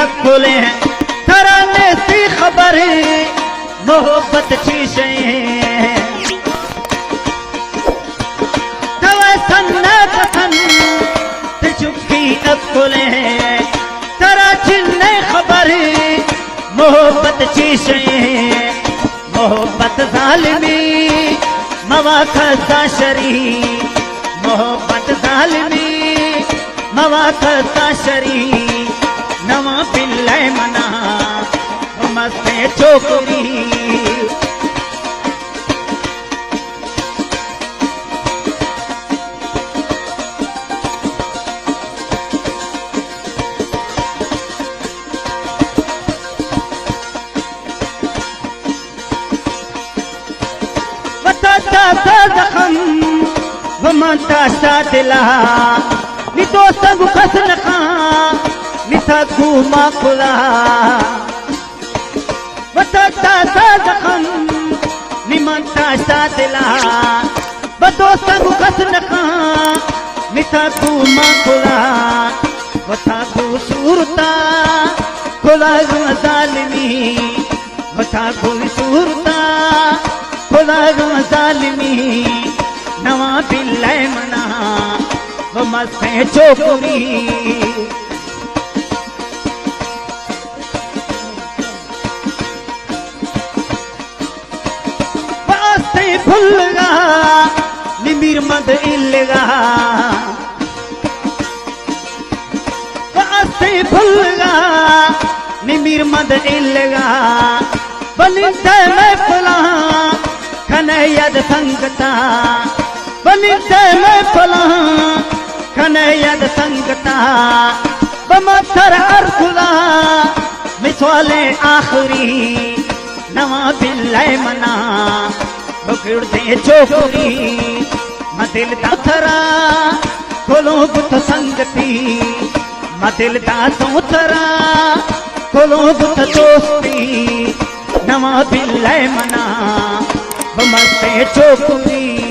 अकुले थराने सी खबर मोहब्बत शीशे चुकी अकुले तरा चिन्ने खबर मोहब्बत शीशे मोहब्बत जालिमी मवाखता शरी मोहब्बत जालिमी मवाखता शरी नवा पिल्ले मना मस्ते चोकरी जखम वमता सादिला नितो सब खसन खा निथा घूमा खुला वतता जखम निमता सादिला बतो सब खसन खा निथा घूमा खुला वथा खूबसूरता खुला जालिमी वथा खूबसूरता खुदा जालिमी नवा पिल्ले मना वो मस्ते चोकरी वास्ते भुलगा निमिर मद इल्लगा वास्ते भुलगा निमिर मद इल्लगा बलिंदे में फुला खनयद संगता बलिंदे में फुला खनयद संगता बमथर अरखुला मिसवाले आखरी नवा बिल्ले मना बकड़ दे चोकरी मदिल दाथरा खोलो गुथ संगती मदिल दाथरा खोलो गुथ दोस्ती नवा बिल्ले मना मस्ते चोकरी